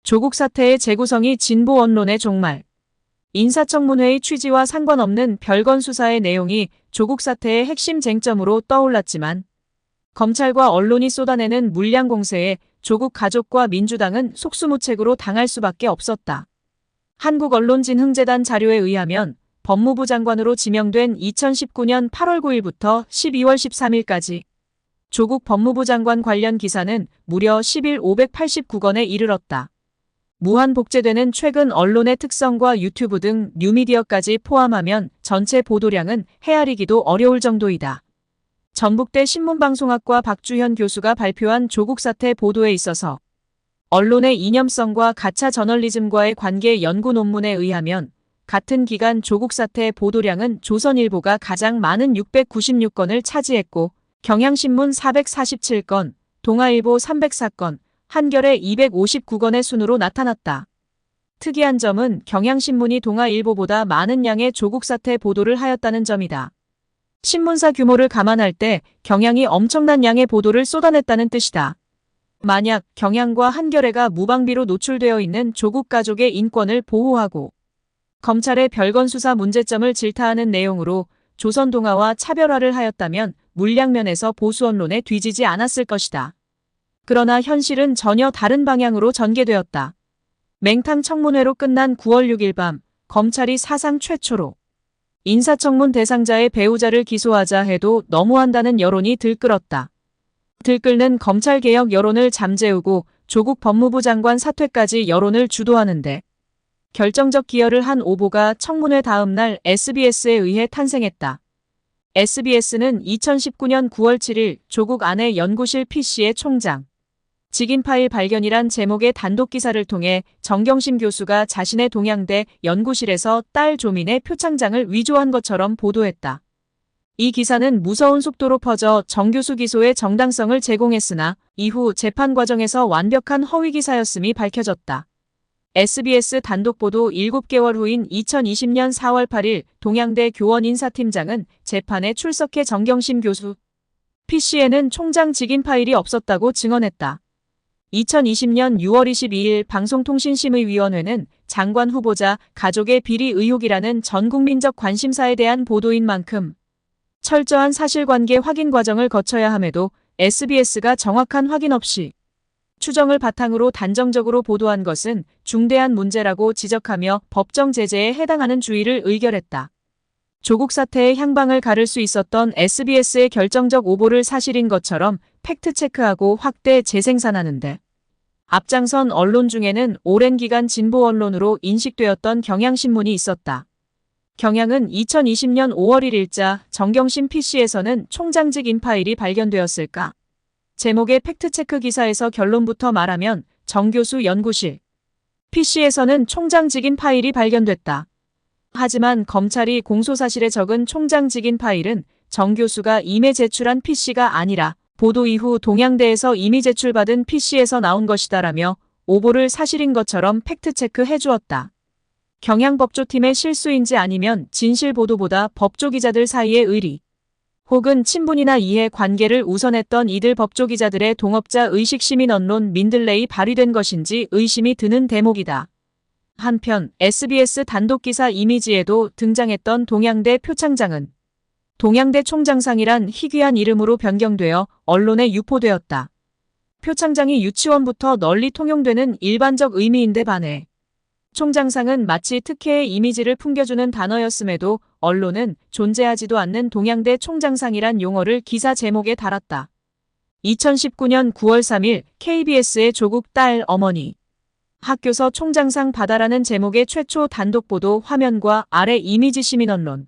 조국 사태의 재구성이 진보 언론의 종말. 인사청문회의 취지와 상관없는 별건 수사의 내용이 조국 사태의 핵심 쟁점으로 떠올랐지만 검찰과 언론이 쏟아내는 물량 공세에 조국 가족과 민주당은 속수무책으로 당할 수밖에 없었다. 한국언론진흥재단 자료에 의하면 법무부 장관으로 지명된 2019년 8월 9일부터 12월 13일까지 조국 법무부 장관 관련 기사는 무려 10일 589건에 이르렀다. 무한 복제되는 최근 언론의 특성과 유튜브 등 뉴미디어까지 포함하면 전체 보도량은 헤아리기도 어려울 정도이다. 전북대 신문방송학과 박주현 교수가 발표한 조국 사태 보도에 있어서 언론의 이념성과 가짜 저널리즘과의 관계 연구 논문에 의하면 같은 기간 조국 사태 보도량은 조선일보가 가장 많은 696건을 차지했고 경향신문 447건, 동아일보 304건, 한겨레 259건의 순으로 나타났다. 특이한 점은 경향신문이 동아일보보다 많은 양의 조국 사태 보도를 하였다는 점이다. 신문사 규모를 감안할 때 경향이 엄청난 양의 보도를 쏟아냈다는 뜻이다. 만약 경향과 한겨레가 무방비로 노출되어 있는 조국 가족의 인권을 보호하고 검찰의 별건 수사 문제점을 질타하는 내용으로 조선동아와 차별화를 하였다면 물량면에서 보수 언론에 뒤지지 않았을 것이다. 그러나 현실은 전혀 다른 방향으로 전개되었다. 맹탕 청문회로 끝난 9월 6일 밤 검찰이 사상 최초로 인사청문 대상자의 배우자를 기소하자 해도 너무한다는 여론이 들끓었다. 들끓는 검찰개혁 여론을 잠재우고 조국 법무부 장관 사퇴까지 여론을 주도하는데 결정적 기여를 한 오보가 청문회 다음 날 SBS에 의해 탄생했다. SBS는 2019년 9월 7일 조국 아내 연구실 PC의 총장 직인 파일 발견이란 제목의 단독 기사를 통해 정경심 교수가 자신의 동양대 연구실에서 딸 조민의 표창장을 위조한 것처럼 보도했다. 이 기사는 무서운 속도로 퍼져 정 교수 기소의 정당성을 제공했으나 이후 재판 과정에서 완벽한 허위 기사였음이 밝혀졌다. SBS 단독 보도 7개월 후인 2020년 4월 8일 동양대 교원 인사팀장은 재판에 출석해 정경심 교수 PC에는 총장 직인 파일이 없었다고 증언했다. 2020년 6월 22일 방송통신심의위원회는 장관 후보자 가족의 비리 의혹이라는 전국민적 관심사에 대한 보도인 만큼 철저한 사실관계 확인 과정을 거쳐야 함에도 SBS가 정확한 확인 없이 추정을 바탕으로 단정적으로 보도한 것은 중대한 문제라고 지적하며 법정 제재에 해당하는 주의를 의결했다. 조국 사태의 향방을 가를 수 있었던 SBS의 결정적 오보를 사실인 것처럼 팩트체크하고 확대 재생산하는데 앞장선 언론 중에는 오랜 기간 진보 언론으로 인식되었던 경향신문이 있었다. 경향은 2020년 5월 1일자 정경심 PC에서는 총장직 인파일이 발견되었을까? 제목의 팩트체크 기사에서 결론부터 말하면 정 교수 연구실 PC에서는 총장직인 파일이 발견됐다. 하지만 검찰이 공소사실에 적은 총장직인 파일은 정 교수가 이메 제출한 PC가 아니라 보도 이후 동양대에서 이미 제출받은 PC에서 나온 것이다라며 오보를 사실인 것처럼 팩트체크 해주었다. 경향법조팀의 실수인지 아니면 진실 보도보다 법조기자들 사이의 의리 혹은 친분이나 이해 관계를 우선했던 이들 법조기자들의 동업자 의식 시민 언론 민들레이 발휘된 것인지 의심이 드는 대목이다. 한편 SBS 단독기사 이미지에도 등장했던 동양대 표창장은 동양대 총장상이란 희귀한 이름으로 변경되어 언론에 유포되었다. 표창장이 유치원부터 널리 통용되는 일반적 의미인데 반해 총장상은 마치 특혜의 이미지를 풍겨주는 단어였음에도 언론은 존재하지도 않는 동양대 총장상이란 용어를 기사 제목에 달았다. 2019년 9월 3일 KBS의 조국 딸 어머니 학교서 총장상 받아라는 제목의 최초 단독 보도 화면과 아래 이미지 시민 언론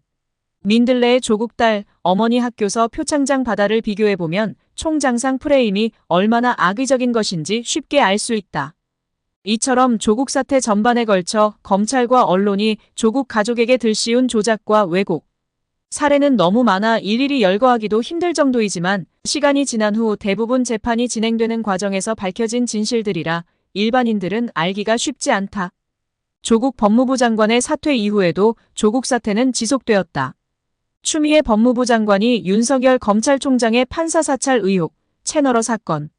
민들레의 조국 딸 어머니 학교서 표창장 받아를 비교해보면 총장상 프레임이 얼마나 악의적인 것인지 쉽게 알 수 있다. 이처럼 조국 사태 전반에 걸쳐 검찰과 언론이 조국 가족에게 들씌운 조작과 왜곡 사례는 너무 많아 일일이 열거하기도 힘들 정도이지만 시간이 지난 후 대부분 재판이 진행되는 과정에서 밝혀진 진실들이라 일반인들은 알기가 쉽지 않다. 조국 법무부 장관의 사퇴 이후에도 조국 사태는 지속되었다. 추미애 법무부 장관이 윤석열 검찰총장의 판사 사찰 의혹, 채널어 사건,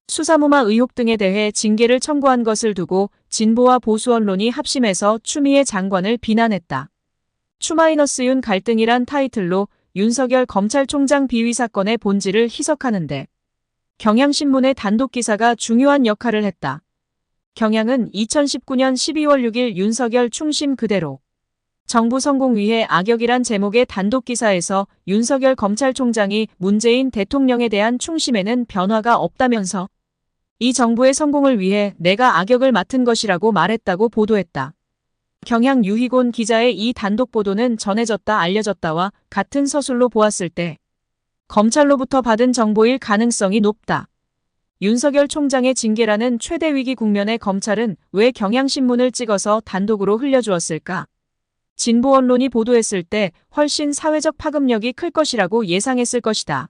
수사무마 의혹 등에 대해 징계를 청구한 것을 두고 진보와 보수 언론이 합심해서 추미애 장관을 비난했다. 추-윤 갈등이란 타이틀로 윤석열 검찰총장 비위 사건의 본질을 희석하는데 경향신문의 단독 기사가 중요한 역할을 했다. 경향은 2019년 12월 6일 윤석열 충심 그대로 정부 성공 위해 악역이란 제목의 단독 기사에서 윤석열 검찰총장이 문재인 대통령에 대한 충심에는 변화가 없다면서 이 정부의 성공을 위해 내가 악역을 맡은 것이라고 말했다고 보도했다. 경향 유희곤 기자의 이 단독 보도는 전해졌다 알려졌다와 같은 서술로 보았을 때 검찰로부터 받은 정보일 가능성이 높다. 윤석열 총장의 징계라는 최대 위기 국면에 검찰은 왜 경향신문을 찍어서 단독으로 흘려주었을까? 진보 언론이 보도했을 때 훨씬 사회적 파급력이 클 것이라고 예상했을 것이다.